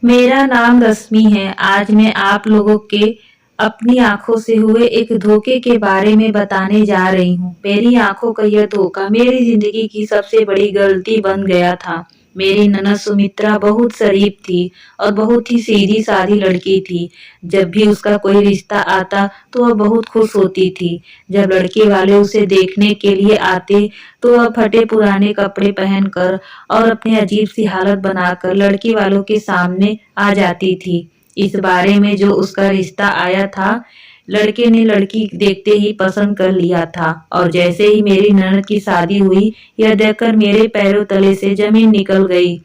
मेरा नाम रश्मि है। आज मैं आप लोगों के अपनी आंखों से हुए एक धोखे के बारे में बताने जा रही हूँ। मेरी आंखों का यह धोखा मेरी जिंदगी की सबसे बड़ी गलती बन गया था। मेरी ननद सुमित्रा बहुत शरीफ थी और बहुत ही सीधी सादी लड़की थी। जब भी उसका कोई रिश्ता आता तो वह बहुत खुश होती थी। जब लड़के वाले उसे देखने के लिए आते तो वह फटे पुराने कपड़े पहनकर और अपनी अजीब सी हालत बनाकर लड़की वालों के सामने आ जाती थी। इस बारे में जो उसका रिश्ता आया था, लड़के ने लड़की देखते ही पसंद कर लिया था और जैसे ही मेरी ननद की शादी हुई, यह देखकर मेरे पैरों तले से जमीन निकल गई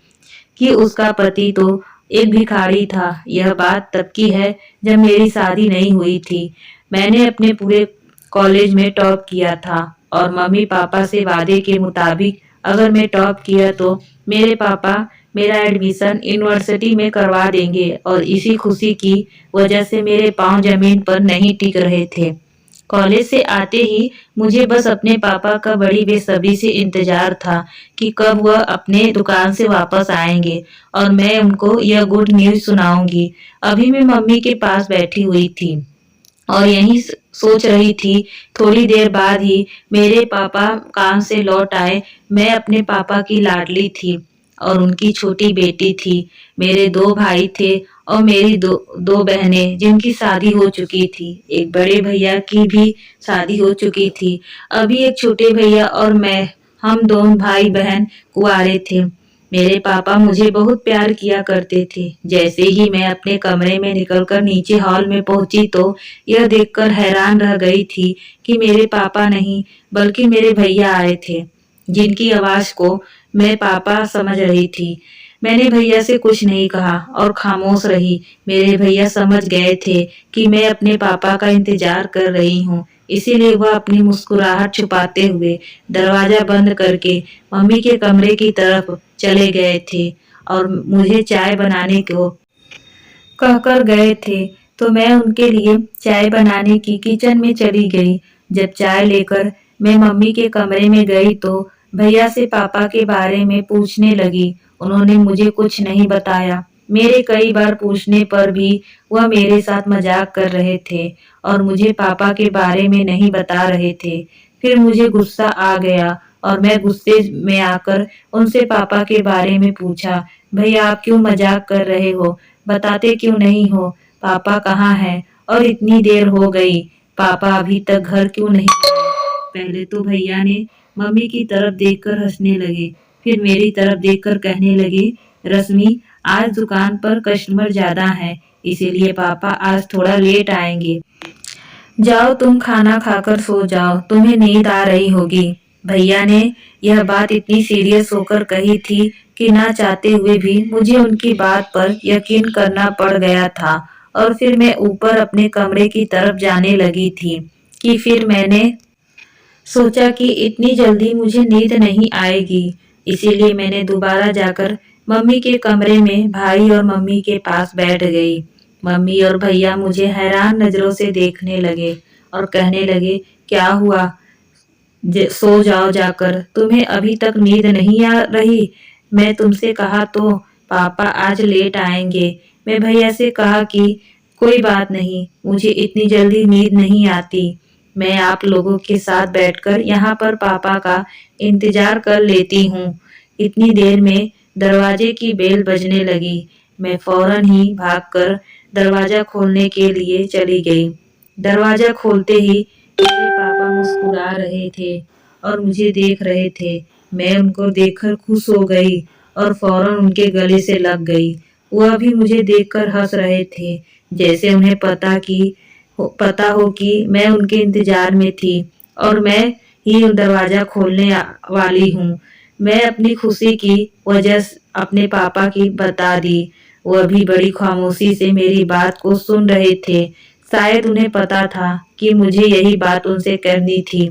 कि उसका पति तो एक भिखारी था। यह बात तब की है जब मेरी शादी नहीं हुई थी। मैंने अपने पूरे कॉलेज में टॉप किया था और मम्मी पापा से वादे के मुताबिक अगर मैं टॉप किया तो मेरे पापा मेरा एडमिशन यूनिवर्सिटी में करवा देंगे और इसी खुशी की वजह से मेरे पांव जमीन पर नहीं टिक रहे थे। कॉलेज से आते ही मुझे बस अपने पापा का बड़ी बेसब्री से इंतजार था कि कब वह अपने दुकान से वापस आएंगे और मैं उनको यह गुड न्यूज सुनाऊंगी। अभी मैं मम्मी के पास बैठी हुई थी और यही सोच रही थी। थोड़ी देर बाद ही मेरे पापा काम से लौट आए। मैं अपने पापा की लाडली थी और उनकी छोटी बेटी थी। मेरे दो भाई थे और मेरी दो दो बहनें जिनकी शादी हो चुकी थी। एक बड़े भैया की भी शादी हो चुकी थी। अभी एक छोटे भैया और मैं, हम दोनों भाई बहन कुंवारे थे। मेरे पापा मुझे बहुत प्यार किया करते थे। जैसे ही मैं अपने कमरे में निकलकर नीचे हॉल में पहुंची तो यह देखकर हैरान रह गई थी कि मेरे पापा नहीं बल्कि मेरे भैया आए थे, जिनकी आवाज को मैं पापा समझ रही थी। मैंने भैया से कुछ नहीं कहा और खामोश रही। मेरे भैया समझ गए थे कि मैं अपने पापा का इंतजार कर रही हूँ, इसीलिए वह अपनी मुस्कुराहट छुपाते हुए दरवाजा बंद करके मम्मी के कमरे की तरफ चले गए थे और मुझे चाय बनाने को कहकर गए थे। तो मैं उनके लिए चाय बनाने की किचन में चली गई। जब चाय लेकर मैं मम्मी के कमरे में गई तो भैया से पापा के बारे में पूछने लगी। उन्होंने मुझे कुछ नहीं बताया। मेरे कई बार पूछने पर भी वह मेरे साथ मजाक कर रहे थे और मुझे पापा के बारे में नहीं बता रहे थे। फिर मुझे गुस्सा आ गया और मैं गुस्से में आकर उनसे पापा के बारे में पूछा, भैया आप क्यों मजाक कर रहे हो? बताते क्यों नहीं हो? पापा कहाँ हैं? और इतनी देर हो गई, पापा अभी तक घर क्यों नहीं आए? पहले तो भैया ने मम्मी की तरफ देखकर हंसने लगे, फिर मेरी तरफ देखकर कहने लगे, रश्मि आज दुकान पर कस्टमर ज्यादा हैं, इसीलिए पापा आज थोड़ा लेट आएंगे। जाओ तुम खाना खाकर सो जाओ, तुम्हें नींद आ रही होगी। भैया ने यह बात इतनी सीरियस होकर कही थी कि ना चाहते हुए भी मुझे उनकी बात पर यकीन करना पड़ गया था और फिर मैं ऊपर अपने कमरे की तरफ जाने लगी थी कि फिर मैंने सोचा कि इतनी जल्दी मुझे नींद नहीं आएगी। इसीलिए मैंने दोबारा जाकर मम्मी के कमरे में भाई और मम्मी के पास बैठ गई। मम्मी और भैया मुझे हैरान नजरों से देखने लगे और कहने लगे, क्या हुआ? सो जाओ जाकर, तुम्हें अभी तक नींद नहीं आ रही? मैं तुमसे कहा तो पापा आज लेट आएंगे। मैं भैया से कहा कि कोई बात नहीं, मुझे इतनी जल्दी नींद नहीं आती। मैं आप लोगों के साथ बैठकर यहाँ पर पापा का इंतजार कर लेती हूँ। इतनी देर में दरवाजे की बेल बजने लगी। मैं फौरन ही भागकर दरवाजा खोलने के लिए चली गई। दरवाजा खोलते ही मेरे पापा मुस्कुरा रहे थे और मुझे देख रहे थे। मैं उनको देखकर खुश हो गई और फौरन उनके गले से लग गई। वह भी मुझे देखकर हंस रहे थे, जैसे उन्हें पता हो कि मैं उनके इंतजार में थी और मैं ही दरवाजा खोलने वाली हूँ। मैं अपनी खुशी की वजह अपने पापा की बता दी। वह भी बड़ी खामोशी से मेरी बात को सुन रहे थे। शायद उन्हें पता था कि मुझे यही बात उनसे करनी थी।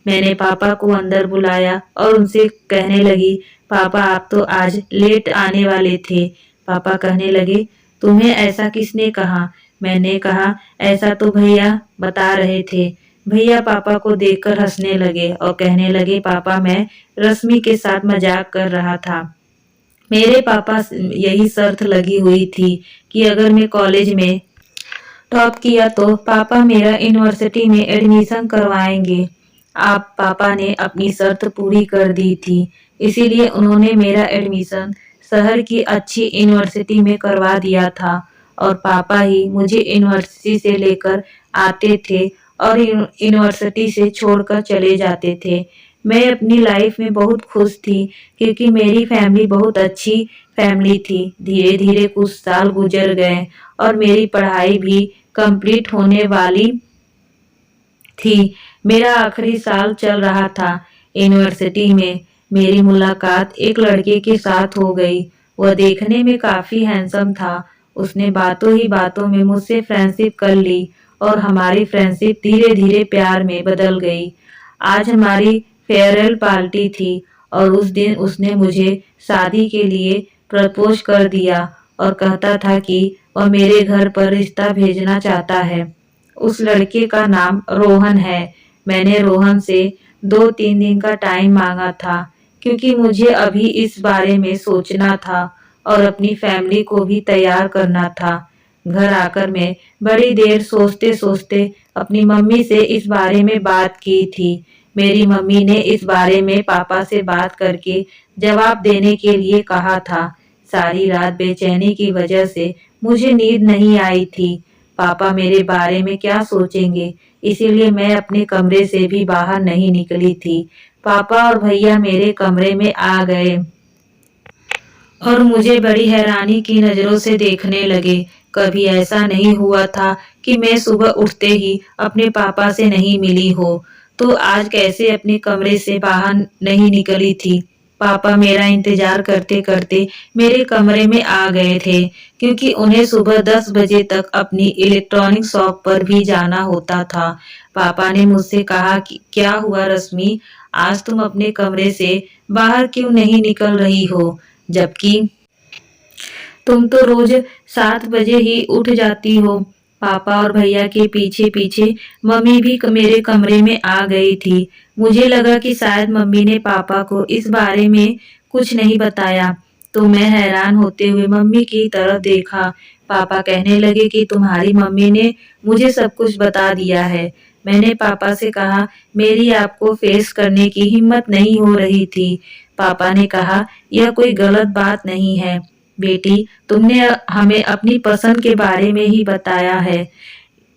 मैंने पापा को अंदर बुलाया और उनसे कहने लगी, पापा आप तो आज लेट आने वाले थे। पापा कहने लगे, तुम्हें ऐसा किसने कहा? मैंने कहा, ऐसा तो भैया बता रहे थे। भैया पापा को देखकर हंसने लगे और कहने लगे, पापा मैं रश्मि के साथ मजाक कर रहा था। मेरे पापा यही शर्त लगी हुई थी कि अगर मैं कॉलेज में टॉप किया तो पापा मेरा यूनिवर्सिटी में एडमिशन करवाएंगे। आप पापा ने अपनी शर्त पूरी कर दी थी, इसीलिए उन्होंने मेरा एडमिशन शहर की अच्छी यूनिवर्सिटी में करवा दिया था और पापा ही मुझे यूनिवर्सिटी से लेकर आते थे और यूनिवर्सिटी से छोड़कर चले जाते थे। मैं अपनी लाइफ में बहुत खुश थी क्योंकि मेरी फैमिली बहुत अच्छी फैमिली थी। धीरे धीरे कुछ साल गुजर गए और मेरी पढ़ाई भी कंप्लीट होने वाली थी। मेरा आखिरी साल चल रहा था यूनिवर्सिटी में। मेरी मुलाकात एक लड़के के साथ हो गई। वह देखने में काफी हैंडसम था। उसने बातों ही बातों में मुझसे फ्रेंडशिप कर ली और हमारी फ्रेंडशिप धीरे धीरे प्यार में बदल गई। आज हमारी फेयरवेल पार्टी थी और उस दिन उसने मुझे शादी के लिए प्रपोज कर दिया और कहता था कि वह मेरे घर पर रिश्ता भेजना चाहता है। उस लड़के का नाम रोहन है। मैंने रोहन से 2-3 दिन का टाइम मांगा था क्योंकि मुझे अभी इस बारे में सोचना था और अपनी फैमिली को भी तैयार करना था। घर आकर मैं बड़ी देर सोचते सोचते अपनी मम्मी से इस बारे में बात की थी। मेरी मम्मी ने इस बारे में पापा से बात करके जवाब देने के लिए कहा था। सारी रात बेचैनी की वजह से मुझे नींद नहीं आई थी। पापा मेरे बारे में क्या सोचेंगे, इसीलिए मैं अपने कमरे से भी बाहर नहीं निकली थी। पापा और भैया मेरे कमरे में आ गए और मुझे बड़ी हैरानी की नजरों से देखने लगे। कभी ऐसा नहीं हुआ था कि मैं सुबह उठते ही अपने पापा से नहीं मिली हो, तो आज कैसे अपने कमरे से बाहर नहीं निकली थी। पापा मेरा इंतजार करते करते मेरे कमरे में आ गए थे क्योंकि उन्हें सुबह 10 बजे तक अपनी इलेक्ट्रॉनिक शॉप पर भी जाना होता था। पापा ने मुझसे कहा कि क्या हुआ रश्मि, आज तुम अपने कमरे से बाहर क्यों नहीं निकल रही हो, जबकि तुम तो रोज 7 बजे ही उठ जाती हो। पापा और भैया के पीछे पीछे मम्मी भी मेरे कमरे में आ गई थी। मुझे लगा कि शायद मम्मी ने पापा को इस बारे में कुछ नहीं बताया, तो मैं हैरान होते हुए मम्मी की तरफ देखा। पापा कहने लगे कि तुम्हारी मम्मी ने मुझे सब कुछ बता दिया है। मैंने पापा से कहा मेरी आपको फेस करने की हिम्मत नहीं हो रही थी। पापा ने कहा यह कोई गलत बात नहीं है बेटी, तुमने हमें अपनी पसंद के बारे में ही बताया है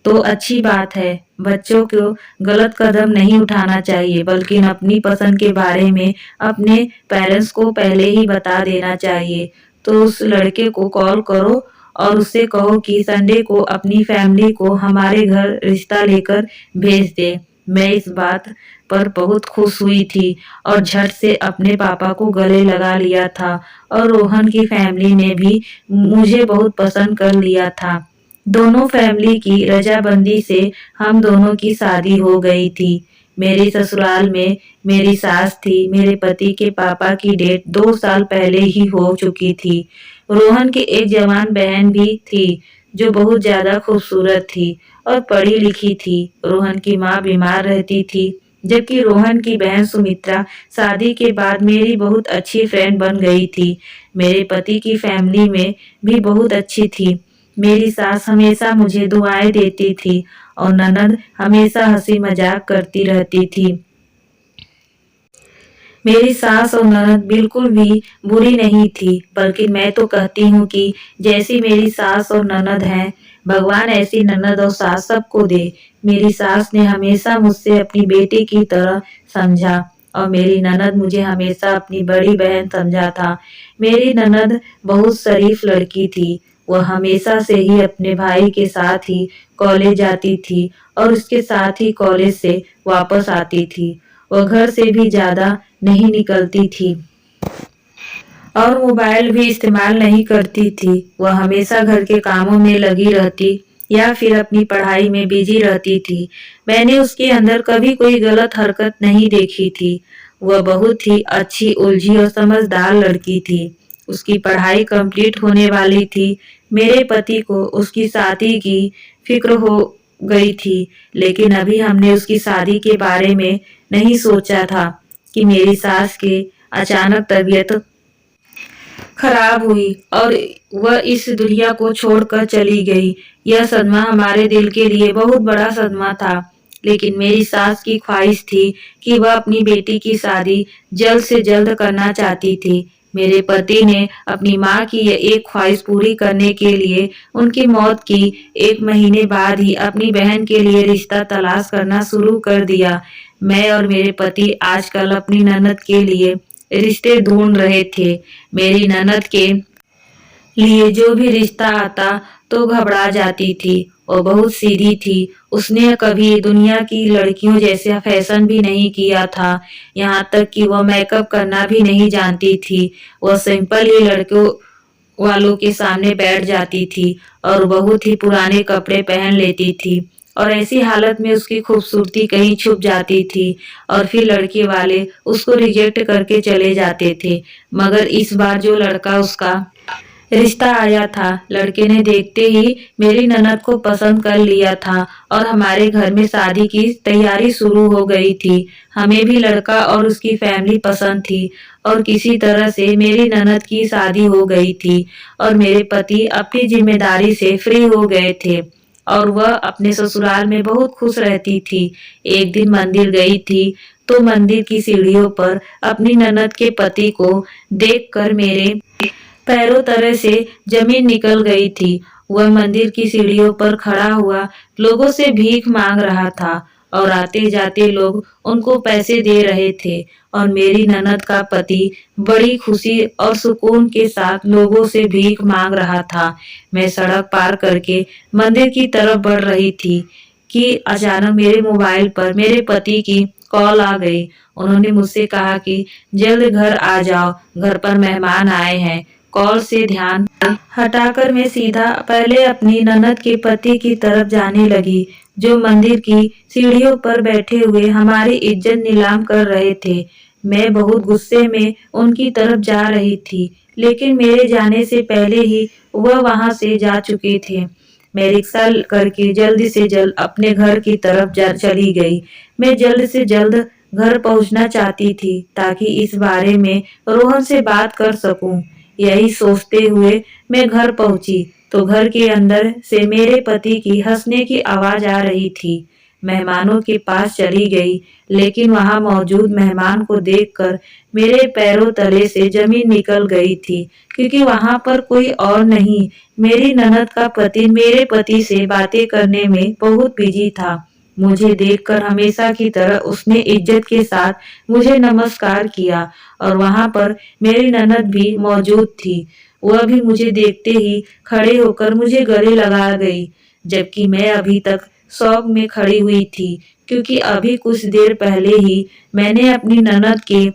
तो अच्छी बात है। बच्चों को गलत कदम नहीं उठाना चाहिए बल्कि अपनी पसंद के बारे में अपने पेरेंट्स को पहले ही बता देना चाहिए। तो उस लड़के को कॉल करो और उससे कहो कि संडे को अपनी फैमिली को हमारे घर रिश्ता लेकर भेज दे। मैं इस बात पर बहुत खुश हुई थी और झट से अपने पापा को गले लगा लिया था और रोहन की फैमिली ने भी मुझे बहुत पसंद कर लिया था। दोनों फैमिली की रजामंदी से हम दोनों की शादी हो गई थी। मेरे ससुराल में मेरी सास थी। मेरे पति के पापा की डेथ 2 साल पहले ही हो चुकी थी। रोहन की एक जवान बहन भी थी जो बहुत ज्यादा खूबसूरत थी और पढ़ी लिखी थी। रोहन की माँ बीमार रहती थी, जबकि रोहन की बहन सुमित्रा शादी के बाद मेरी बहुत अच्छी फ्रेंड बन गई थी। मेरे पति की फैमिली में भी बहुत अच्छी थी। मेरी सास हमेशा मुझे दुआएं देती थी और ननद हमेशा हंसी मजाक करती रहती थी। मेरी सास और ननद बिल्कुल भी बुरी नहीं थी, बल्कि मैं तो कहती हूँ कि जैसी मेरी सास और ननद हैं, भगवान ऐसी ननद और सास सबको दे। मेरी सास ने हमेशा मुझसे अपनी बेटी की तरह समझा और मेरी ननद मुझे हमेशा अपनी बड़ी बहन समझा था। मेरी ननद बहुत शरीफ लड़की थी। वह हमेशा से ही अपने भाई के साथ ही कॉलेज जाती थी और उसके साथ ही कॉलेज से वापस आती थी। वह घर से भी ज्यादा नहीं निकलती थी और मोबाइल भी इस्तेमाल नहीं करती थी। वह हमेशा घर के कामों में लगी रहती या फिर अपनी पढ़ाई में बिजी रहती थी। मैंने उसके अंदर कभी कोई गलत हरकत नहीं देखी थी। वह बहुत ही अच्छी, उलझी और समझदार लड़की थी। उसकी पढ़ाई कंप्लीट होने वाली थी। मेरे पति को उसकी शादी की फिक्र हो गई थी, लेकिन अभी हमने उसकी शादी के बारे में नहीं सोचा था कि मेरी सास के अचानक तबीयत खराब हुई और वह इस दुनिया को छोड़कर चली गई। यह सदमा हमारे दिल के लिए बहुत बड़ा सदमा था। लेकिन मेरी सास की ख्वाहिश थी कि वह अपनी बेटी की शादी जल्द से जल्द करना चाहती थी। मेरे पति ने अपनी माँ की यह एक ख्वाहिश पूरी करने के लिए उनकी मौत की 1 महीने बाद ही अपनी बहन के लिए रिश्ता तलाश करना शुरू कर दिया। मैं और मेरे पति आजकल अपनी ननद के लिए रिश्ते ढूंढ रहे थे। मेरी ननद के लिए जो भी रिश्ता आता तो घबरा जाती थी और बहुत सीधी थी। उसने कभी दुनिया की लड़कियों जैसे फैशन भी नहीं किया था। यहाँ तक कि वह मेकअप करना भी नहीं जानती थी। वह सिंपल ही लड़कों वालों के सामने बैठ जाती थी और बहुत ही पुराने कपड़े पहन लेती थी और ऐसी हालत में उसकी खूबसूरती कहीं छुप जाती थी और फिर लड़के वाले उसको रिजेक्ट करके चले जाते थे। मगर इस बार जो लड़का उसका रिश्ता आया था, लड़के ने देखते ही मेरी ननद को पसंद कर लिया था और हमारे घर में शादी की तैयारी शुरू हो गई थी। हमें भी लड़का और उसकी फैमिली पसंद थी और किसी तरह से मेरी ननद की शादी हो गई थी और मेरे पति अपनी जिम्मेदारी से फ्री हो गए थे और वह अपने ससुराल में बहुत खुश रहती थी। एक दिन मंदिर गई थी तो मंदिर की सीढ़ियों पर अपनी ननद के पति को देखकर मेरे पैरों तले से जमीन निकल गई थी। वह मंदिर की सीढ़ियों पर खड़ा हुआ लोगों से भीख मांग रहा था और आते जाते लोग उनको पैसे दे रहे थे और मेरी ननद का पति बड़ी खुशी और सुकून के साथ लोगों से भीख मांग रहा था। मैं सड़क पार करके मंदिर की तरफ बढ़ रही थी कि अचानक मेरे मोबाइल पर मेरे पति की कॉल आ गई। उन्होंने मुझसे कहा कि जल्द घर आ जाओ, घर पर मेहमान आए हैं। कॉल से ध्यान हटाकर मैं सीधा पहले अपनी ननद के पति की तरफ जाने लगी, जो मंदिर की सीढ़ियों पर बैठे हुए हमारी इज्जत नीलाम कर रहे थे। मैं बहुत गुस्से में उनकी तरफ जा रही थी, लेकिन मेरे जाने से पहले ही वह वहां से जा चुके थे। मैं रिक्शा करके जल्द से जल्द अपने घर की तरफ चली गई। मैं जल्द से जल्द घर पहुंचना चाहती थी ताकि इस बारे में रोहन से बात कर सकूं। यही सोचते हुए मैं घर पहुंची तो घर के अंदर से मेरे पति की हंसने की आवाज आ रही थी। मेहमानों के पास चली गई, लेकिन वहां मौजूद मेहमान को देखकर मेरे पैरों तले से जमीन निकल गई थी, क्योंकि वहां पर कोई और नहीं, मेरी ननद का पति मेरे पति से बातें करने में बहुत बिजी था। मुझे देखकर हमेशा की तरह उसने इज्जत के साथ मुझे नमस्कार किया और वहां पर मेरी ननद भी मौजूद थी। वह भी मुझे देखते ही खड़े होकर मुझे गले लगा गई, जबकि मैं अभी तक शौक में खड़ी हुई थी, क्योंकि अभी कुछ देर पहले ही मैंने अपनी ननद के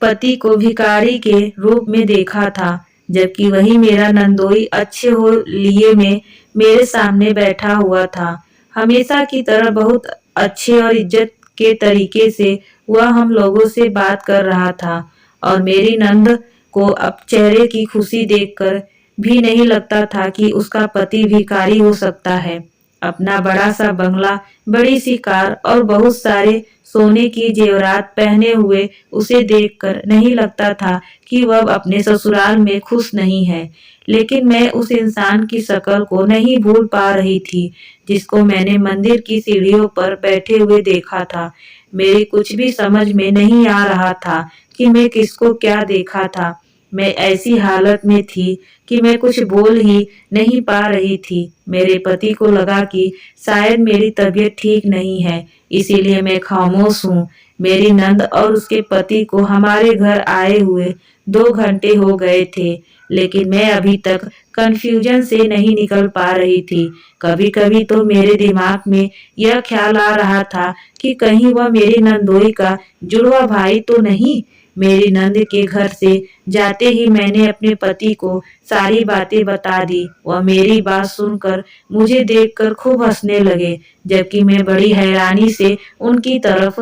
पति को भिखारी के रूप में देखा था, जबकि वही मेरा नंदोई अच्छे हो लिए में मेरे सामने बैठा हुआ था। हमेशा की तरह बहुत अच्छे और इज्जत के तरीके से वह हम लोगों से बात कर रहा था और मेरी नंद को अब चेहरे की खुशी देखकर भी नहीं लगता था कि उसका पति भिखारी हो सकता है। अपना बड़ा सा बंगला, बड़ी सी कार और बहुत सारे सोने की जेवरात पहने हुए उसे देखकर नहीं लगता था कि वह अपने ससुराल में खुश नहीं है। लेकिन मैं उस इंसान की शक्ल को नहीं भूल पा रही थी, जिसको मैंने मंदिर की सीढ़ियों पर बैठे हुए देखा था। मेरी कुछ भी समझ में नहीं आ रहा था कि मैं किसको क्या देखा था। मैं ऐसी हालत में थी कि मैं कुछ बोल ही नहीं पा रही थी। मेरे पति को लगा कि शायद मेरी तबीयत ठीक नहीं है, इसीलिए मैं खामोश हूँ। मेरी नंद और उसके पति को हमारे घर आए हुए 2 घंटे हो गए थे, लेकिन मैं अभी तक कंफ्यूजन से नहीं निकल पा रही थी। कभी कभी तो मेरे दिमाग में यह ख्याल आ रहा था कि कहीं वह मेरी नंदोई का जुड़वा भाई तो नहीं। मेरी नंद के घर से जाते ही मैंने अपने पति को सारी बातें बता दी। वह मेरी बात सुनकर मुझे देखकर खूब हंसने लगे, जबकि मैं बड़ी हैरानी से उनकी तरफ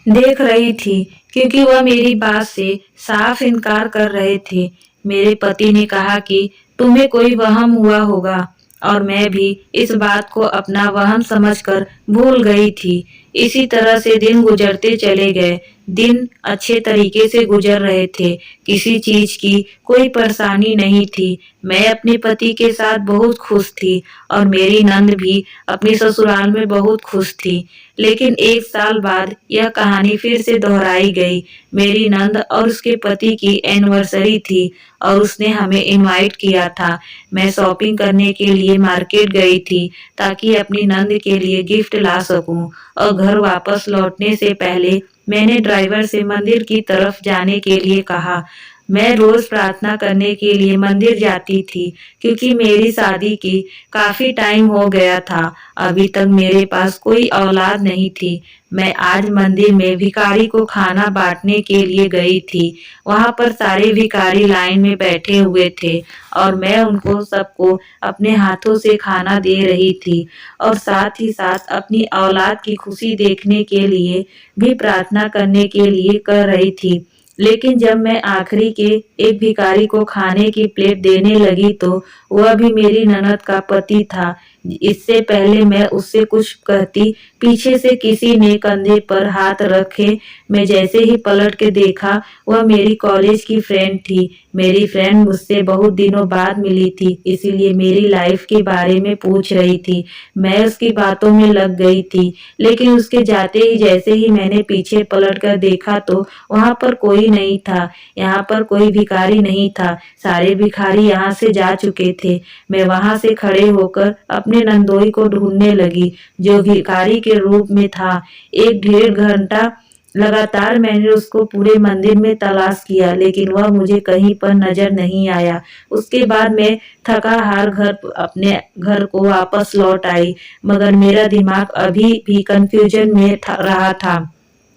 देख रही थी, क्योंकि वह मेरी बात से साफ इनकार कर रहे थे। मेरे पति ने कहा कि तुम्हें कोई वहम हुआ होगा और मैं भी इस बात को अपना वहम समझकर भूल गई थी। इसी तरह से दिन गुजरते चले गए। दिन अच्छे तरीके से गुजर रहे थे। किसी चीज की कोई परेशानी नहीं थी। मैं अपने पति के साथ बहुत खुश थी और मेरी नंद भी अपने ससुराल में बहुत खुश थी। लेकिन 1 साल बाद यह कहानी फिर से दोहराई गई। मेरी नंद और उसके पति की एनिवर्सरी थी और उसने हमें इनवाइट किया था। मैं शॉपिंग करने के लिए मार्केट गई थी ताकि अपनी नंद के लिए गिफ्ट ला सकूं और घर वापस लौटने से पहले मैंने ड्राइवर से मंदिर की तरफ जाने के लिए कहा। मैं रोज प्रार्थना करने के लिए मंदिर जाती थी क्योंकि मेरी शादी की काफी टाइम हो गया था। अभी तक मेरे पास कोई औलाद नहीं थी। मैं आज मंदिर में भिखारी को खाना बांटने के लिए गई थी। वहां पर सारे भिखारी लाइन में बैठे हुए थे और मैं उनको सबको अपने हाथों से खाना दे रही थी और साथ ही साथ अपनी औलाद की खुशी देखने के लिए भी प्रार्थना करने के लिए कर रही थी। लेकिन जब मैं आखिरी के एक भिखारी को खाने की प्लेट देने लगी तो वह भी मेरी ननद का पति था। इससे पहले मैं उससे कुछ कहती, पीछे से किसी ने कंधे पर हाथ रखे। मैं जैसे ही पलट के देखा, वह मेरी कॉलेज की फ्रेंड थी। मेरी फ्रेंड मुझसे बहुत दिनों बाद मिली थी, इसीलिए मेरी लाइफ के बारे में पूछ रही थी। मैं उसकी बातों में लग गई थी, लेकिन उसके जाते ही जैसे ही मैंने पीछे पलट कर देखा तो वहां पर कोई नहीं था। यहाँ पर कोई भिखारी नहीं था। सारे भिखारी यहाँ से जा चुके थे। मैं वहां से खड़े होकर अपने नंदोई को ढूंढने लगी, जो भिखारी के रूप में था। 1 डेढ़ घंटा लगातार मैंने उसको पूरे मंदिर में तलाश किया, लेकिन वह मुझे कहीं पर नजर नहीं आया। उसके बाद मैं थका हार अपने घर को वापस लौट आई, मगर मेरा दिमाग अभी भी कंफ्यूजन में रहा था।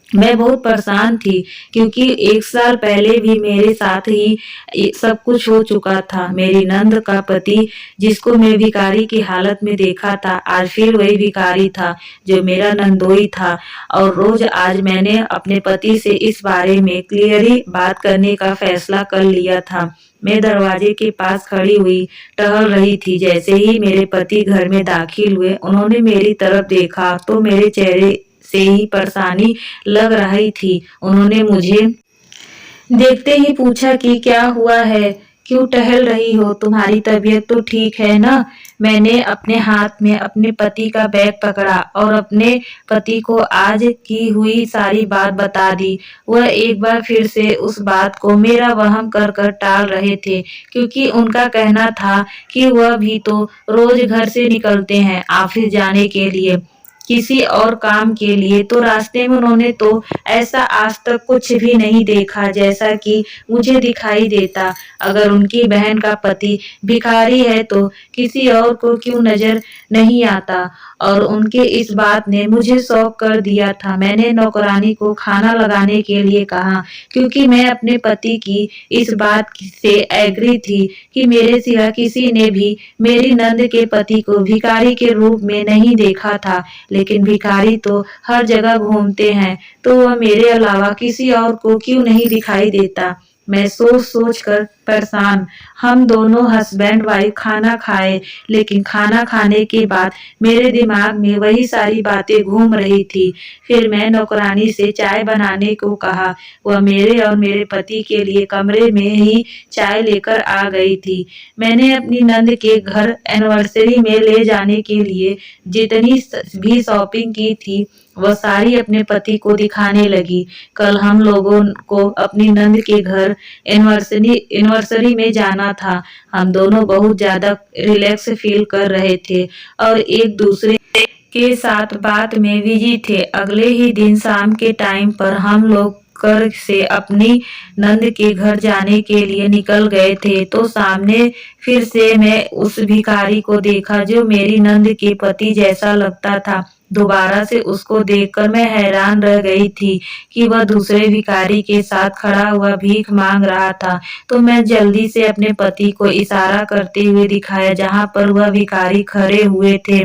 मैं बहुत परेशान थी क्योंकि 1 साल पहले भी मेरे साथ ही सब कुछ हो चुका था। मेरी नंद का पति, जिसको मैं भिखारी की हालत में देखा था, आज फिर वही भिखारी था जो मेरा नंदोई था। और रोज आज मैंने अपने पति से इस बारे में क्लियरली बात करने का फैसला कर लिया था। मैं दरवाजे के पास खड़ी हुई टहल रही थी। जैसे ही मेरे पति घर में दाखिल हुए, उन्होंने मेरी तरफ देखा तो मेरे चेहरे से ही परेशानी लग रही थी। उन्होंने मुझे देखते ही पूछा कि क्या हुआ है, क्यों टहल रही हो, तुम्हारी तबीयत तो ठीक है ना? मैंने अपने हाथ में अपने पति का बैग पकड़ा और अपने पति को आज की हुई सारी बात बता दी। वह एक बार फिर से उस बात को मेरा वहम कर कर टाल रहे थे, क्योंकि उनका कहना था कि वह भी तो रोज घर से निकलते हैं ऑफिस जाने के लिए, किसी और काम के लिए। तो रास्ते में उन्होंने तो ऐसा आज तक कुछ भी नहीं देखा जैसा कि मुझे दिखाई देता। अगर उनकी बहन का पति भिखारी है तो किसी और को क्यों नजर नहीं आता? और उनके इस बात ने मुझे शॉक कर दिया था। मैंने नौकरानी को खाना लगाने के लिए कहा, क्योंकि मैं अपने पति की इस बात से एग्री थी कि मेरे सिवा किसी ने भी मेरी नंद के पति को भिखारी के रूप में नहीं देखा था। लेकिन भिखारी तो हर जगह घूमते हैं, तो वह मेरे अलावा किसी और को क्यों नहीं दिखाई देता? मैं सोच सोच कर परेशान। हम दोनों हस्बैंड वाइफ खाना खाए, लेकिन खाना खाने के बाद मेरे दिमाग में वही सारी बातें घूम रही थी। फिर मैं नौकरानी से चाय बनाने को कहा। वह मेरे और मेरे पति के लिए कमरे में ही चाय लेकर आ गई थी। मैंने अपनी नंद के घर एनिवर्सरी में ले जाने के लिए जितनी भी शॉपिंग की थी, वह सारी अपने पति को दिखाने लगी। कल हम लोगों को अपनी नंद के घर एनिवर्सरी में जाना था। हम दोनों बहुत ज्यादा रिलैक्स फील कर रहे थे और एक दूसरे के साथ बात में बिजी थे। अगले ही दिन शाम के टाइम पर हम लोग कर से अपनी नंद के घर जाने के लिए निकल गए थे, तो सामने फिर से मैं उस भिखारी को देखा जो मेरी नंद के पति जैसा लगता था। दोबारा से उसको देखकर मैं हैरान रह गई थी कि वह दूसरे भिखारी के साथ खड़ा हुआ भीख मांग रहा था। तो मैं जल्दी से अपने पति को इशारा करते हुए दिखाया जहां पर वह भिखारी खड़े हुए थे।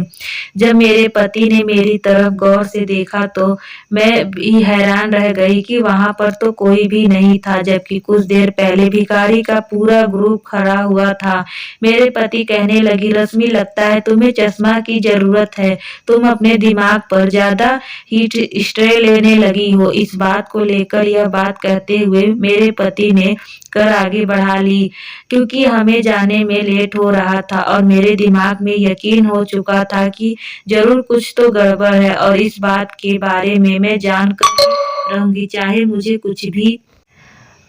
जब मेरे पति ने मेरी तरफ गौर से देखा तो मैं भी हैरान रह गई कि वहां पर तो कोई भी नहीं था, जबकि कुछ देर पहले भिखारी का पूरा ग्रुप खड़ा हुआ था। मेरे पति कहने लगी, रश्मि, लगता है तुम्हें चश्मा की जरूरत है, तुम अपने दिमाग पर ज्यादा ही स्ट्रे लेने लगी हो। इस बात को लेकर यह बात कहते हुए मेरे पति ने कर आगे बढ़ा ली, क्योंकि हमें जाने में लेट हो रहा था और मेरे दिमाग में यकीन हो चुका था कि जरूर कुछ तो गड़बड़ है और इस बात के बारे में मैं जानकर ही रहूंगी, चाहे मुझे कुछ भी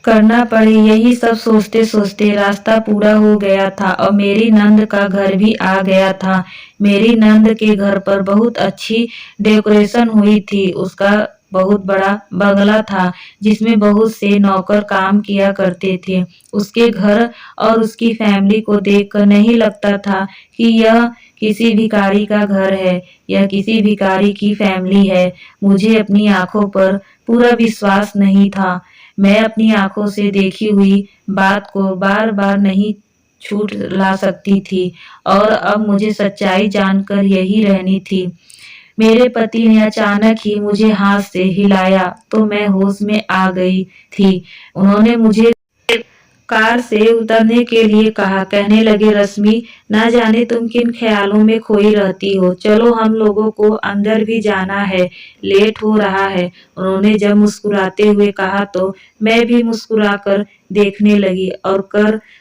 करना पड़े। यही सब सोचते सोचते रास्ता पूरा हो गया था और मेरी नंद का घर भी आ गया था। मेरी नंद के घर पर बहुत अच्छी डेकोरेशन हुई थी। उसका बहुत बड़ा बंगला था जिसमें बहुत से नौकर काम किया करते थे। उसके घर और उसकी फैमिली को देखकर नहीं लगता था कि यह किसी भिखारी का घर है या किसी भिखारी की फैमिली है। मुझे अपनी आंखों पर पूरा विश्वास नहीं था। मैं अपनी आंखों से देखी हुई बात को बार बार नहीं छूट ला सकती थी और अब मुझे सच्चाई जानकर यही रहनी थी। मेरे पति ने अचानक ही मुझे हाथ से हिलाया तो मैं होश में आ गई थी। उन्होंने मुझे कार से उतरने के लिए कहा। कहने लगे, रश्मि, ना जाने तुम किन ख्यालों में खोई रहती हो। चलो, हम लोगों को अंदर भी जाना है, लेट हो रहा है। उन्होंने जब मुस्कुराते हुए कहा तो मैं भी मुस्कुराकर देखने लगी और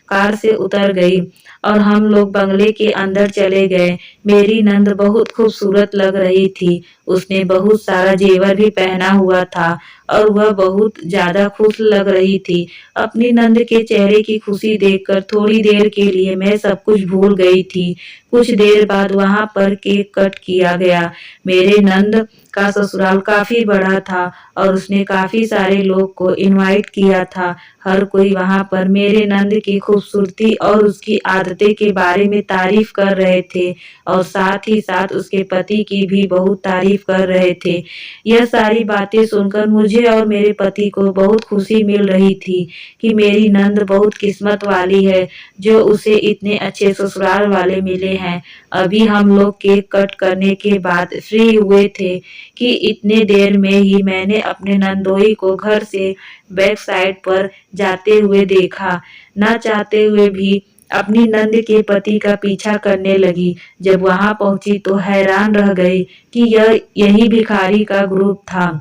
कार से उतर गई और हम लोग बंगले के अंदर चले गए। मेरी नंद बहुत खूबसूरत लग रही थी। उसने बहुत सारा जेवर भी पहना हुआ था और वह बहुत ज्यादा खुश लग रही थी। अपनी नंद के चेहरे की खुशी देखकर थोड़ी देर के लिए मैं सब कुछ भूल गई थी। कुछ देर बाद वहां पर केक कट किया गया। मेरे नंद का ससुराल काफी बड़ा था और उसने काफी सारे लोग को इनवाइट किया था। हर कोई वहां पर मेरे नंद की खूबसूरती और उसकी आदतें के बारे में तारीफ कर रहे थे और साथ ही साथ उसके पति की भी बहुत तारीफ कर रहे थे। यह सारी बातें सुनकर मुझे और मेरे पति को बहुत खुशी मिल रही थी कि मेरी नंद बहुत किस्मत वाली है जो उसे इतने अच्छे ससुराल वाले मिले हैं। अभी हम लोग केक कट करने के बाद फ्री हुए थे कि इतने देर में ही मैंने अपने नंदोई को घर से बैक साइड पर जाते हुए देखा। ना चाहते हुए भी अपनी नंद के पति का पीछा करने लगी। जब वहां पहुंची तो हैरान रह गई कि यह यही भिखारी का ग्रुप था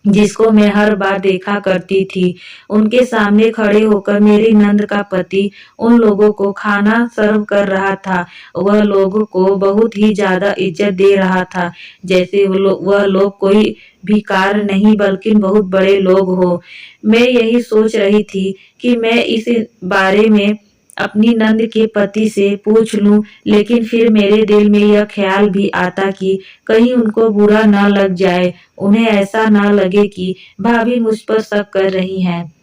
जिसको मैं हर बार देखा करती थी। उनके सामने खड़े होकर मेरी नंद का पति उन लोगों को खाना सर्व कर रहा था। वह लोगों को बहुत ही ज्यादा इज्जत दे रहा था, जैसे वह लोग कोई भिखार नहीं बल्कि बहुत बड़े लोग हो। मैं यही सोच रही थी कि मैं इस बारे में अपनी नंद के पति से पूछ लूं, लेकिन फिर मेरे दिल में यह ख्याल भी आता कि कहीं उनको बुरा न लग जाए, उन्हें ऐसा न लगे कि भाभी मुझ पर शक कर रही हैं।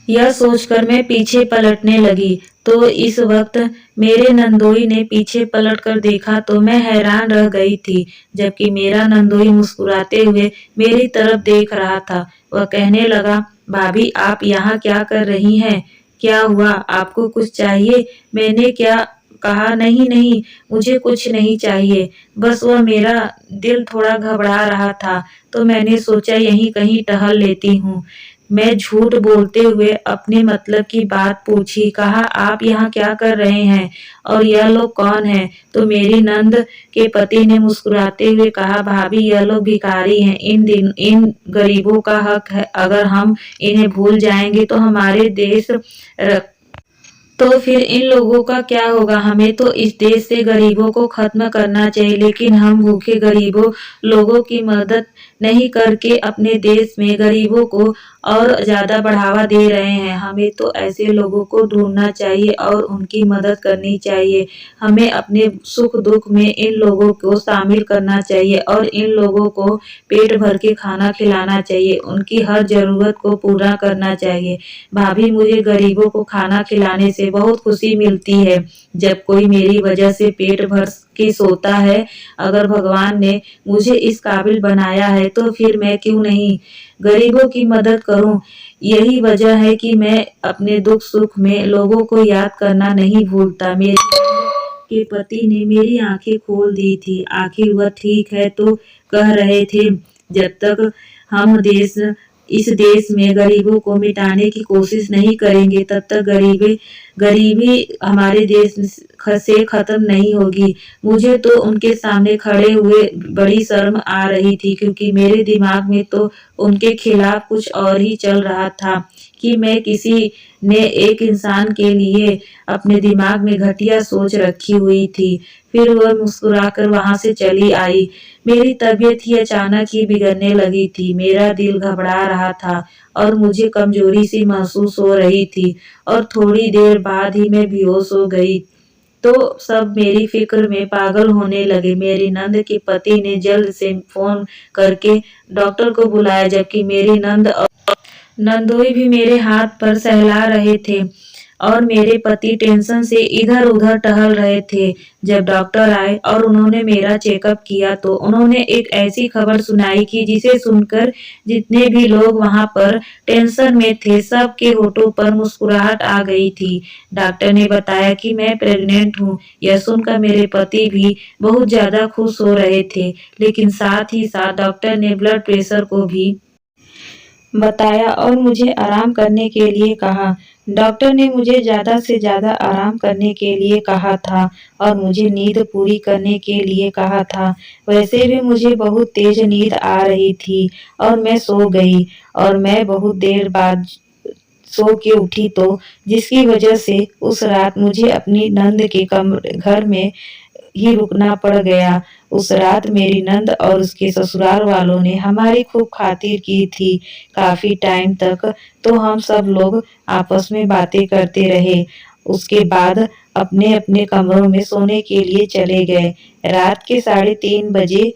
यह सोचकर मैं पीछे पलटने लगी तो इस वक्त मेरे नंदोई ने पीछे पलटकर देखा तो मैं हैरान रह गई थी, जबकि मेरा नंदोई मुस्कुराते हुए मेरी तरफ देख रहा था। वह कहने लगा, भाभी आप यहाँ क्या कर रही हैं? क्या हुआ, आपको कुछ चाहिए? मैंने क्या कहा, नहीं नहीं, मुझे कुछ नहीं चाहिए, बस वह मेरा दिल थोड़ा घबरा रहा था तो मैंने सोचा यहीं कहीं टहल लेती हूँ। मैं झूठ बोलते हुए अपने मतलब की बात पूछी। कहा, आप यहाँ क्या कर रहे हैं और यह लोग कौन हैं? तो मेरी नंद के पति ने मुस्कुराते हुए कहा, भाभी यह लोग भिखारी हैं। इन गरीबों का हक है, अगर हम इन्हें भूल जाएंगे तो हमारे देश तो फिर इन लोगों का क्या होगा? हमें तो इस देश से गरीबों को खत्म करना चाहिए, लेकिन हम भूखे गरीबों लोगों की मदद नहीं करके अपने देश में गरीबों को और ज्यादा बढ़ावा दे रहे हैं। हमें तो ऐसे लोगों को ढूंढना चाहिए और उनकी मदद करनी चाहिए। हमें अपने सुख दुख में इन लोगों को शामिल करना चाहिए और इन लोगों को पेट भर के खाना खिलाना चाहिए, उनकी हर जरूरत को पूरा करना चाहिए। भाभी मुझे गरीबों को खाना खिलाने से बहुत खुशी मिलती है। जब कोई मेरी वजह से पेट भर के सोता है, अगर भगवान ने मुझे इस काबिल बनाया है तो फिर मैं क्यों नहीं गरीबों की मदद करूं। यही वजह है कि मैं अपने दुख सुख में लोगों को याद करना नहीं भूलता। मेरे के पति ने मेरी आंखें खोल दी थी। आखिर वह ठीक है तो कह रहे थे, जब तक हम देश इस देश में गरीबों को मिटाने की कोशिश नहीं करेंगे तब तक गरीबी हमारे देश से खत्म नहीं होगी। मुझे तो उनके सामने खड़े हुए बड़ी शर्म आ रही थी, क्योंकि मेरे दिमाग में तो उनके खिलाफ कुछ और ही चल रहा था कि मैं किसी ने एक इंसान के लिए अपने दिमाग में घटिया सोच रखी हुई थी। फिर वह मुस्कुराकर वहां से चली आई। मेरी तबीयत ही अचानक ही बिगड़ने लगी थी। मेरा दिल घबरा रहा था और मुझे कमजोरी सी महसूस हो रही थी और थोड़ी देर बाद ही मैं बेहोश हो गई। तो सब मेरी फिक्र में पागल होने लगे। मेरी नंद के पति ने जल्द से फोन करके डॉक्टर को बुलाया, जबकि मेरी नंदोई भी मेरे हाथ पर सहला रहे थे और मेरे पति टेंशन से इधर उधर टहल रहे थे। जब डॉक्टर आए और उन्होंने मेरा चेकअप किया तो उन्होंने एक ऐसी खबर सुनाई कि जिसे सुनकर जितने भी लोग वहां पर टेंशन में थे, सबके होठों पर मुस्कुराहट आ गई थी। डॉक्टर ने बताया कि मैं प्रेग्नेंट हूँ। यह सुनकर मेरे पति भी बहुत ज्यादा खुश हो रहे थे, लेकिन साथ ही साथ डॉक्टर ने ब्लड प्रेशर को भी बताया और मुझे आराम करने के लिए कहा। डॉक्टर ने मुझे ज़्यादा से ज़्यादा आराम करने के लिए कहा था और मुझे नींद पूरी करने के लिए कहा था। वैसे भी मुझे बहुत तेज नींद आ रही थी और मैं सो गई और मैं बहुत देर बाद सो के उठी, तो जिसकी वजह से उस रात मुझे अपनी नंद के घर में ही रुकना पड़ गया। उस रात मेरी नंद और उसके ससुराल वालों ने हमारी खूब खातिर की थी। काफी टाइम तक तो हम सब लोग आपस में बातें करते रहे। उसके बाद अपने अपने कमरों में सोने के लिए चले गए। रात के 3:30 बजे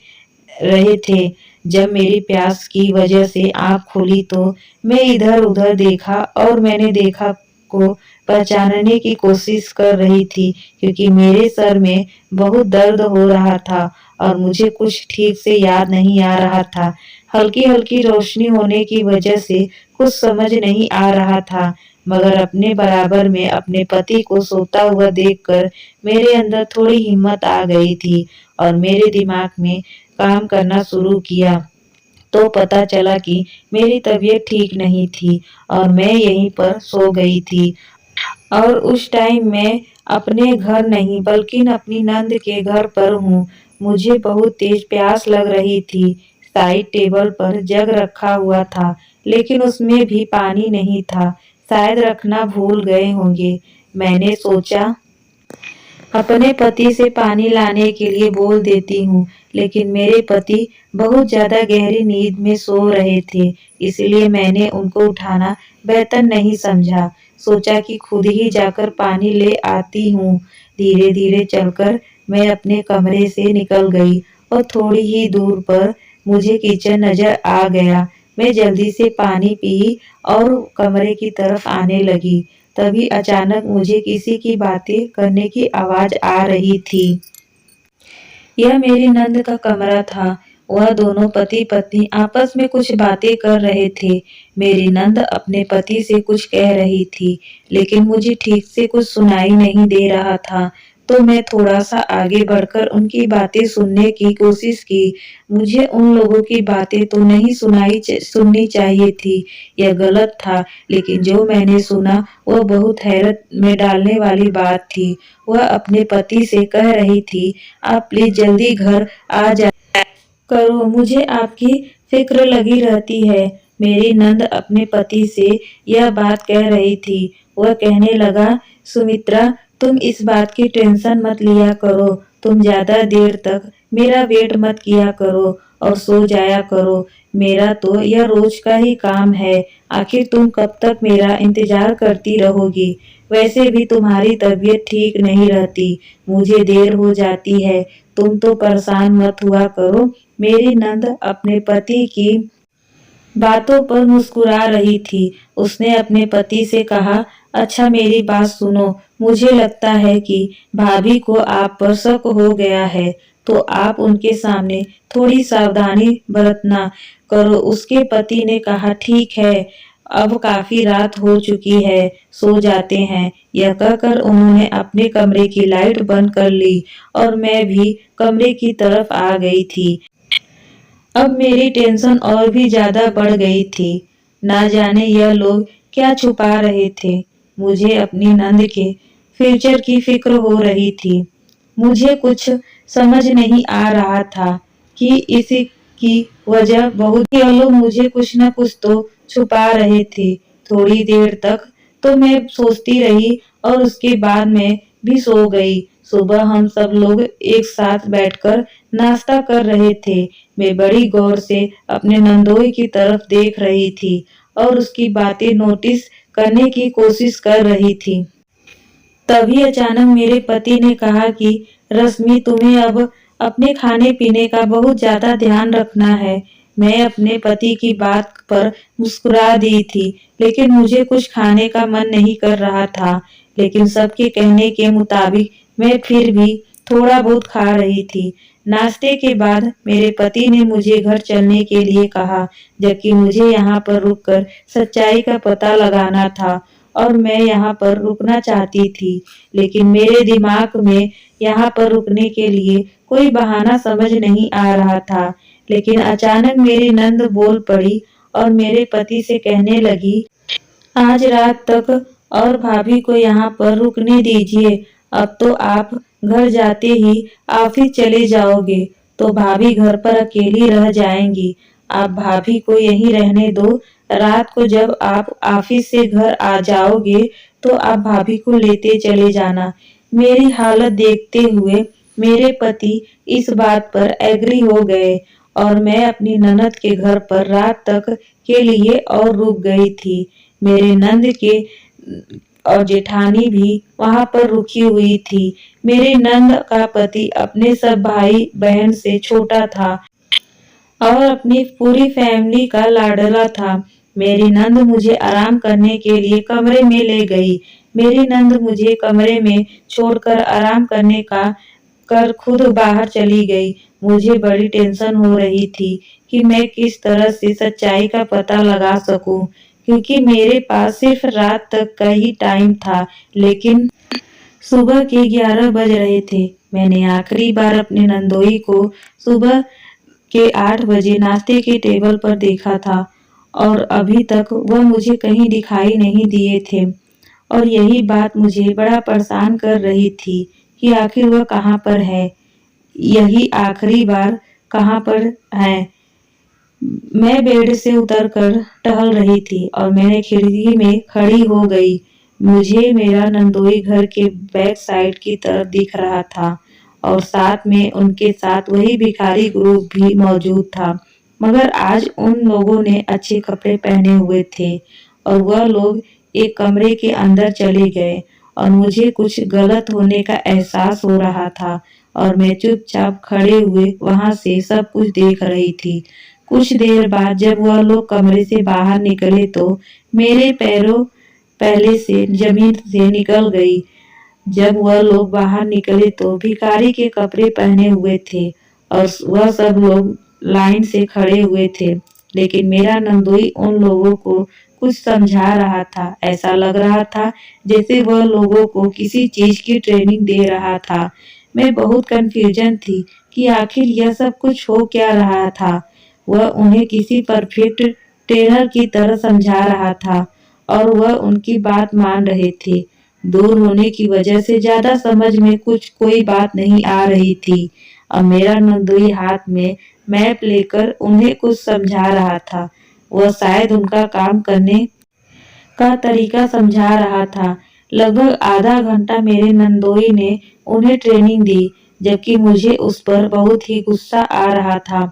रहे थे जब मेरी प्यास की वजह से आंख खुली, तो मैं इधर उधर देखा और मैंने देखा को पहचानने की कोशिश कर रही थी, क्योंकि मेरे सर में बहुत दर्द हो रहा था और मुझे कुछ ठीक से याद नहीं आ रहा था। हल्की हल्की रोशनी होने की वजह से कुछ समझ नहीं आ रहा था, मगर अपने बराबर में अपने पति को सोता हुआ देखकर मेरे अंदर थोड़ी हिम्मत आ गई थी और मेरे दिमाग में काम करना शुरू किया। तो पता चला कि मेरी तबीयत ठीक नहीं थी और मैं यहीं पर सो गई थी और उस टाइम मैं अपने घर नहीं बल्कि अपनी नंद के घर पर हूँ। मुझे बहुत तेज प्यास लग रही थी। साइड टेबल पर जग रखा हुआ था, लेकिन उसमें भी पानी नहीं था। शायद रखना भूल गए होंगे। मैंने सोचा अपने पति से पानी लाने के लिए बोल देती हूँ, लेकिन मेरे पति बहुत ज्यादा गहरी नींद में सो रहे थे, इसलिए मैंने उनको उठाना बेहतर नहीं समझा। सोचा कि खुद ही जाकर पानी ले आती हूँ। धीरे धीरे चलकर मैं अपने कमरे से निकल गई और थोड़ी ही दूर पर मुझे किचन नजर आ गया। मैं जल्दी से पानी पी और कमरे की तरफ आने लगी। तभी अचानक मुझे किसी की बातें करने की आवाज आ रही थी। यह मेरी नंद का कमरा था। वह दोनों पति पत्नी आपस में कुछ बातें कर रहे थे। मेरी नंद अपने पति से कुछ कह रही थी, लेकिन मुझे ठीक से कुछ सुनाई नहीं दे रहा था। तो मैं थोड़ा सा आगे बढ़कर उनकी बातें सुनने की कोशिश की। मुझे उन लोगों की बातें तो नहीं सुननी चाहिए थी, यह गलत था, लेकिन जो मैंने सुना वह बहुत हैरत में डालने वाली बात थी। वह अपने पति से कह रही थी, आप प्लीज जल्दी घर आ जा करो, मुझे आपकी फिक्र लगी रहती है। मेरी नंद अपने पति से यह बात कह रही थी। वह कहने लगा, सुमित्रा, तुम इस बात की टेंशन मत लिया करो। तुम ज्यादा देर तक मेरा वेट मत किया करो और सो जाया करो। मेरा तो यह रोज का ही काम है। आखिर तुम कब तक मेरा इंतजार करती रहोगी? वैसे भी तुम्हारी तबीयत ठीक नहीं रहती। मुझे देर हो जाती है। तुम तो परेशान मत हुआ करो। मेरी नंद अपने पति की बातों पर मुस्कुरा रही थी। उसने अपने पति से कहा, अच्छा मेरी बात सुनो, मुझे लगता है कि भाभी को आप पर शक हो गया है, तो आप उनके सामने थोड़ी सावधानी बरतना करो। उसके पति ने कहा, ठीक है, अब काफी रात हो चुकी है, सो जाते हैं। यह कहकर उन्होंने अपने कमरे की लाइट बंद कर ली और मैं भी कमरे की तरफ आ गई थी। अब मेरी टेंशन और भी ज्यादा बढ़ गई थी। ना जाने यह लोग क्या छुपा रहे थे। मुझे अपनी नंद के फ्यूचर की फिक्र हो रही थी। मुझे कुछ समझ नहीं आ रहा था कि इसकी वजह बहुत यह लोग मुझे कुछ न कुछ तो छुपा रहे थे। थोड़ी देर तक तो मैं सोचती रही और उसके बाद मैं भी सो गई। सुबह हम सब लोग एक साथ बैठकर नाश्ता कर रहे थे। मैं बड़ी गौर से अपने नंदोई की तरफ देख रही थी और उसकी बातें नोटिस करने की कोशिश कर रही थी। तभी अचानक मेरे पति ने कहा कि रश्मि, तुम्हें अब अपने खाने पीने का बहुत ज्यादा ध्यान रखना है। मैं अपने पति की बात पर मुस्कुरा दी थी, लेकिन मुझे कुछ खाने का मन नहीं कर रहा था। लेकिन सबके कहने के मुताबिक मैं फिर भी थोड़ा बहुत खा रही थी। नाश्ते के बाद मेरे पति ने मुझे घर चलने के लिए कहा, जबकि मुझे यहाँ पर रुककर सच्चाई का पता लगाना था और मैं यहाँ पर रुकना चाहती थी। लेकिन मेरे दिमाग में यहाँ पर रुकने के लिए कोई बहाना समझ नहीं आ रहा था। लेकिन अचानक मेरी नंद बोल पड़ी और मेरे पति से कहने लगी, आज रात तक और भाभी को यहाँ पर रुकने दीजिए। अब तो आप घर जाते ही ऑफिस चले जाओगे तो भाभी घर पर अकेली रह जाएंगी। आप भाभी को यहीं रहने दो। रात को जब आप ऑफिस से घर आ जाओगे तो आप भाभी को लेते चले जाना। मेरी हालत देखते हुए मेरे पति इस बात पर एग्री हो गए और मैं अपनी ननद के घर पर रात तक के लिए और रुक गई थी। मेरे नंद के और जेठानी भी वहां पर रुकी हुई थी। मेरे नंद का पति अपने सब भाई बहन से छोटा था और अपनी पूरी फैमिली का लाडला था। मेरी नंद मुझे आराम करने के लिए कमरे में ले गई। मेरी नंद मुझे कमरे में छोड़कर आराम करने का कर खुद बाहर चली गई। मुझे बड़ी टेंशन हो रही थी कि मैं किस तरह से सच्चाई का पता लगा सकूं, क्योंकि मेरे पास सिर्फ रात तक का ही टाइम था। लेकिन सुबह के 11 बज रहे थे। मैंने आखिरी बार अपने नंदोई को सुबह के 8 बजे नाश्ते के टेबल पर देखा था और अभी तक वह मुझे कहीं दिखाई नहीं दिए थे। और यही बात मुझे बड़ा परेशान कर रही थी कि आखिर वह कहाँ पर है, यही आखिरी बार कहाँ पर है। मैं बेड से उतरकर टहल रही थी और मैंने खिड़की में खड़ी हो गई। मुझे मेरा नंदोई घर के बैक साइड की तरफ दिख रहा था और साथ में उनके साथ वही भिखारी ग्रुप भी मौजूद था। मगर आज उन लोगों ने अच्छे कपड़े पहने हुए थे और वह लोग एक कमरे के अंदर चले गए और मुझे कुछ गलत होने का एहसास हो रहा था और मैं चुपचाप खड़े हुए वहां से सब कुछ देख रही थी। कुछ देर बाद जब वह लोग कमरे से बाहर निकले तो मेरे पैरों पहले से जमीन से निकल गई। जब वह लोग बाहर निकले तो भिखारी के कपड़े पहने हुए थे और वह सब लोग लाइन से खड़े हुए थे। लेकिन मेरा नंदोई उन लोगों को कुछ समझा रहा था। ऐसा लग रहा था जैसे वह लोगों को किसी चीज की ट्रेनिंग दे रहा था। मैं बहुत कंफ्यूजन थी कि आखिर यह सब कुछ हो क्या रहा था। वह उन्हें किसी परफेक्ट ट्रेनर की तरह समझा रहा था और वह उनकी बात मान रहे थे। दूर होने की वजह से ज्यादा समझ में कुछ कोई बात नहीं आ रही थी और मेरा नंदोई हाथ में मैप लेकर उन्हें कुछ समझा रहा था। वह शायद उनका काम करने का तरीका समझा रहा था। लगभग आधा घंटा मेरे नंदोई ने उन्हें ट्रेनिंग दी, जबकि मुझे उस पर बहुत ही गुस्सा आ रहा था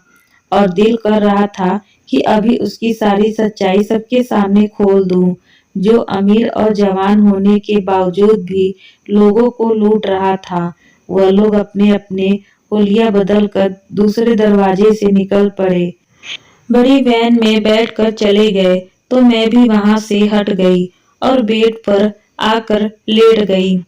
और दिल कर रहा था कि अभी उसकी सारी सच्चाई सबके सामने खोल दूं, जो अमीर और जवान होने के बावजूद भी लोगों को लूट रहा था। वह लोग अपने अपने हुलिया बदल कर दूसरे दरवाजे से निकल पड़े। बड़ी वैन में बैठकर चले गए तो मैं भी वहां से हट गई और बेड पर आकर लेट गई।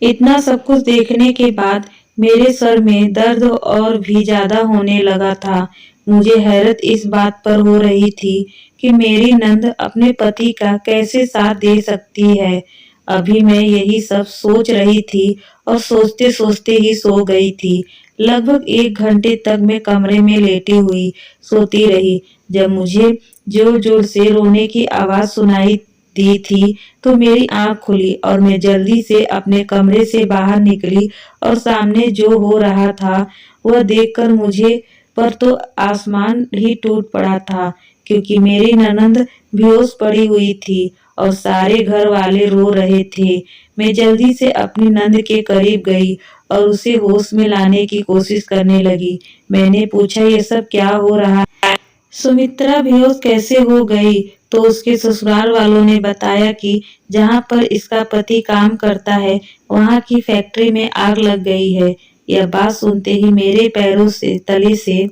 इतना सब कुछ देखने के बाद मेरे सर में दर्द और भी ज्यादा होने लगा था। मुझे हैरत इस बात पर हो रही थी कि मेरी नंद अपने पति का कैसे साथ दे सकती है अभी मैं यही सब सोच रही थी और सोचते सोचते ही सो गई थी। लगभग 1 घंटे तक मैं कमरे में लेटी हुई सोती रही। जब मुझे जोर जोर से रोने की आवाज सुनाई दी थी तो मेरी आंख खुली और मैं जल्दी से अपने कमरे से बाहर निकली और सामने जो हो रहा था वह देखकर मुझे पर तो आसमान ही टूट पड़ा था, क्योंकि मेरी ननंद बेहोश पड़ी हुई थी और सारे घर वाले रो रहे थे। मैं जल्दी से अपनी नंद के करीब गई और उसे होश में लाने की कोशिश करने लगी। मैंने पूछा, ये सब क्या हो रहा है? सुमित्रा बेहोश कैसे हो गई? तो उसके ससुराल वालों ने बताया कि जहाँ पर इसका पति काम करता है वहाँ की फैक्ट्री में आग लग गई है। यह बात सुनते ही मेरे पैरों से तले से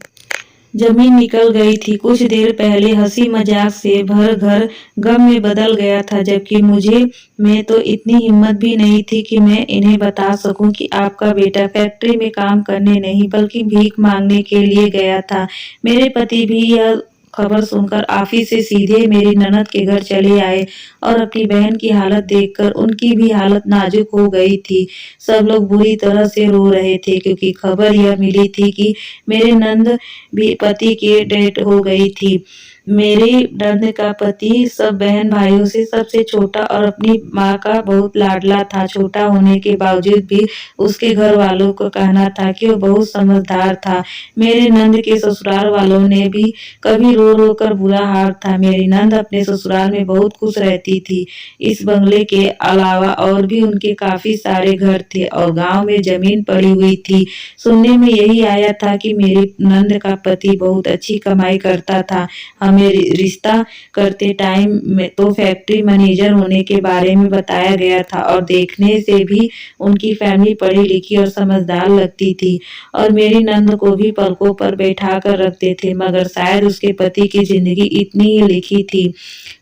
जमीन निकल गई थी। कुछ देर पहले हंसी मजाक से भर घर गम में बदल गया था, जबकि मुझे में तो इतनी हिम्मत भी नहीं थी कि मैं इन्हें बता सकूं कि आपका बेटा फैक्ट्री में काम करने नहीं बल्कि भीख मांगने के लिए गया था। मेरे पति भी यह खबर सुनकर ऑफिस से सीधे मेरी ननद के घर चले आए और अपनी बहन की हालत देखकर उनकी भी हालत नाजुक हो गई थी। सब लोग बुरी तरह से रो रहे थे, क्योंकि खबर यह मिली थी कि मेरे नंद भी पति की डेथ हो गई थी। मेरे नंद का पति सब बहन भाइयों से सबसे छोटा और अपनी माँ का बहुत लाडला था। छोटा होने के बावजूद भी उसके घर वालों को कहना था कि वो बहुत समझदार था। मेरे नंद के ससुराल वालों ने भी कभी रो रो कर बुरा हाल था। मेरी नंद अपने ससुराल में बहुत खुश रहती थी। इस बंगले के अलावा और भी उनके काफी सारे घर थे और गांव में जमीन पड़ी हुई थी। सुनने में यही आया था कि मेरी नंद का पति बहुत अच्छी कमाई करता था। हमें रिश्ता करते टाइम में तो फैक्ट्री मैनेजर होने के बारे में बताया गया था और देखने से भी उनकी फैमिली पढ़ी लिखी और समझदार लगती थी और मेरी नंद को भी पलकों पर बैठा कर रखते थे। मगर शायद उसके पति की जिंदगी इतनी ही लिखी थी।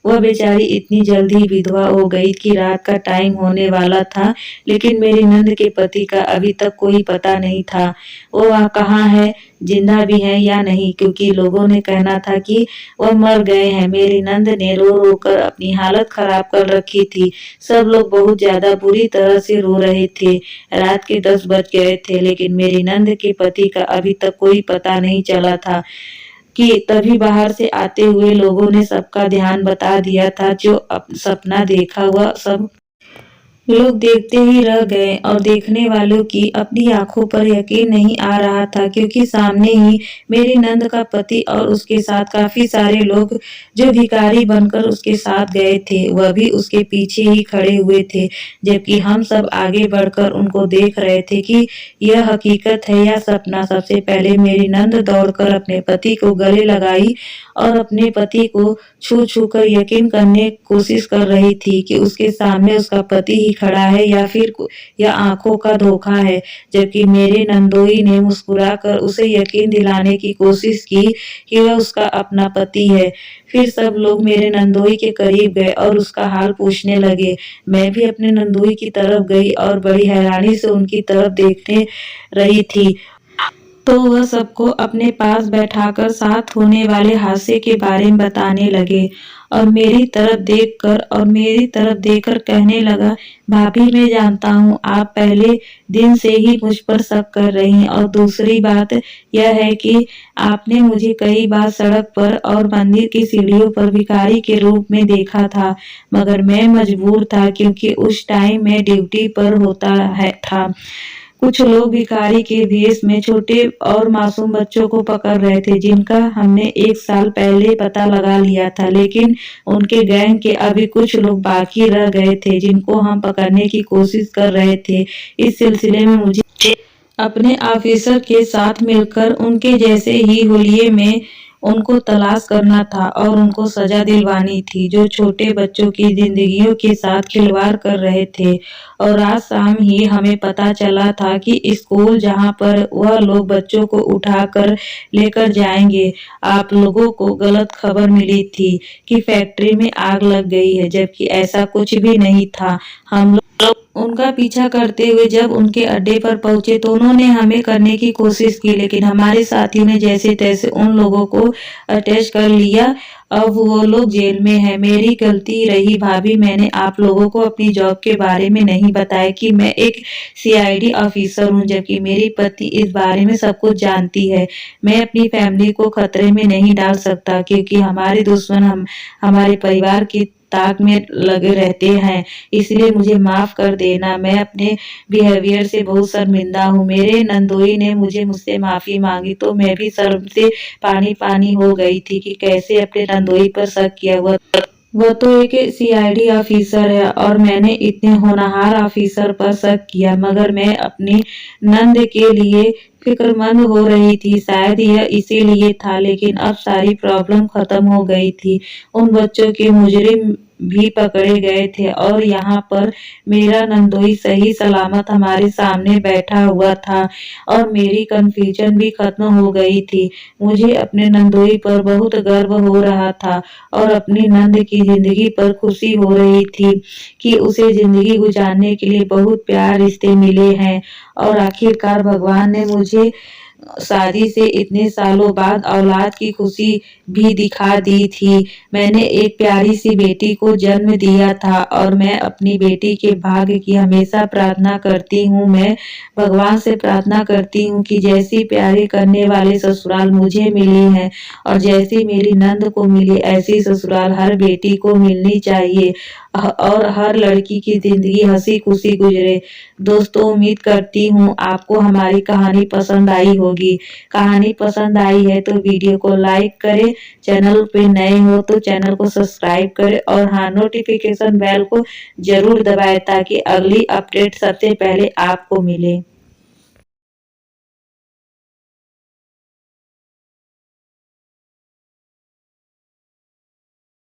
वह बेचारी इतनी जल्दी विधवा हो गई कि रात का टाइम होने वाला था, लेकिन मेरी नंद के पति का अभी तक कोई पता नहीं था। वो वह कहाँ है, जिंदा भी है या नहीं, क्योंकि लोगों ने कहना था कि वह मर गए हैं। मेरी नंद ने रो रो कर अपनी हालत खराब कर रखी थी। सब लोग बहुत ज्यादा बुरी तरह से रो रहे थे। रात के 10 बज गए थे, लेकिन मेरी नंद के पति का अभी तक कोई पता नहीं चला था कि तभी बाहर से आते हुए लोगों ने सबका ध्यान बता दिया था। जो सपना देखा हुआ सब लोग देखते ही रह गए और देखने वालों की अपनी आंखों पर यकीन नहीं आ रहा था, क्योंकि सामने ही मेरी नंद का पति और उसके साथ काफी सारे लोग जो भिखारी बनकर उसके साथ गए थे वह भी उसके पीछे ही खड़े हुए थे, जबकि हम सब आगे बढ़कर उनको देख रहे थे कि यह हकीकत है या सपना। सबसे पहले मेरी नंद दौड़कर अपने पति को गले लगाई और अपने पति को छू छू कर यकीन करने की कोशिश कर रही थी कि उसके सामने उसका पति ही खड़ा है या फिर यह आंखों का धोखा है। जबकि मेरे नंदोई ने मुस्कुराकर उसे यकीन दिलाने की कोशिश की कि वह उसका अपना पति है। फिर सब लोग मेरे नंदोई के करीब गए और उसका हाल पूछने लगे। मैं भी अपने नंदोई की तरफ गई और बड़ी हैरानी से उनकी तरफ देखने रही थी। तो वह सबको अपने पास बैठाकर साथ होने वाले हादसे के बारे में बताने लगे और मेरी तरफ देखकर कहने लगा, भाभी मैं जानता हूँ आप पहले दिन से ही मुझ पर शक कर रही हैं, और दूसरी बात यह है कि आपने मुझे कई बार सड़क पर और मंदिर की सीढ़ियों पर भिखारी के रूप में देखा था, मगर मैं मजबूर था क्योंकि उस टाइम मैं ड्यूटी पर था। कुछ लोग भिखारी के भेष में छोटे और मासूम बच्चों को पकड़ रहे थे, जिनका हमने 1 साल पहले पता लगा लिया था, लेकिन उनके गैंग के अभी कुछ लोग बाकी रह गए थे जिनको हम पकड़ने की कोशिश कर रहे थे। इस सिलसिले में मुझे अपने ऑफिसर के साथ मिलकर उनके जैसे ही हुलिये में उनको तलाश करना था और उनको सजा दिलवानी थी, जो छोटे बच्चों की जिंदगियों के साथ खिलवाड़ कर रहे थे। और आज शाम ही हमें पता चला था कि स्कूल जहां पर वह लोग बच्चों को उठाकर लेकर जाएंगे, आप लोगों को गलत खबर मिली थी कि फैक्ट्री में आग लग गई है, जबकि ऐसा कुछ भी नहीं था। हम लोग उनका पीछा करते हुए जब उनके अड्डे पर पहुंचे तो उन्होंने हमें करने की कोशिश की, लेकिन हमारे साथियों ने जैसे तैसे उन लोगों को अटैच कर लिया। अब वो लोग जेल में है। मेरी गलती रही भाभी, मैंने आप लोगों को अपनी जॉब के बारे में नहीं बताया कि मैं एक सीआईडी ऑफिसर हूँ, जबकि मेरी पति इस बारे में सब कुछ जानती है। मैं अपनी फैमिली को खतरे में नहीं डाल सकता, क्योंकि हमारे दुश्मन हमारे परिवार की ताक में लगे रहते हैं। इसलिए मुझे माफ कर देना, मैं अपने बिहेवियर से बहुत शर्मिंदा हूँ। मेरे नंदोई ने मुझसे माफी मांगी तो मैं भी शर्म से पानी पानी हो गई थी कि कैसे अपने नंदोई पर शक किया। वो तो एक सीआईडी ऑफिसर है और मैंने इतने होनहार ऑफिसर पर शक किया, मगर मैं अपनी नंद के लिए फिक्रमंद हो रही थी। शायद यह इसीलिए था, लेकिन अब सारी प्रॉब्लम खत्म हो गई थी। उन बच्चों के मुजरिम भी पकड़े गए थे और यहाँ पर मेरा नंदोई सही सलामत हमारे सामने बैठा हुआ था और मेरी कंफ्यूजन भी खत्म हो गई थी। मुझे अपने नंदोई पर बहुत गर्व हो रहा था और अपनी नंद की जिंदगी पर खुशी हो रही थी कि उसे जिंदगी गुजारने के लिए बहुत प्यार रिश्ते मिले हैं। और आखिरकार भगवान ने मुझे शादी से इतने सालों बाद औलाद की खुशी भी दिखा दी थी। मैंने एक प्यारी सी बेटी को जन्म दिया था और मैं अपनी बेटी के भाग्य की हमेशा प्रार्थना करती हूँ। मैं भगवान से प्रार्थना करती हूँ कि जैसी प्यारी करने वाले ससुराल मुझे मिली है और जैसी मेरी नंद को मिली, ऐसी ससुराल हर बेटी को मिलनी चाहिए और हर लड़की की जिंदगी हंसी खुशी गुजरे। दोस्तों, उम्मीद करती हूँ आपको हमारी कहानी पसंद आई होगी। कहानी पसंद आई है तो वीडियो को लाइक करें, चैनल पे नए हो तो चैनल को सब्सक्राइब करें और हाँ, नोटिफिकेशन बेल को जरूर दबाएं ताकि अगली अपडेट सबसे पहले आपको मिले।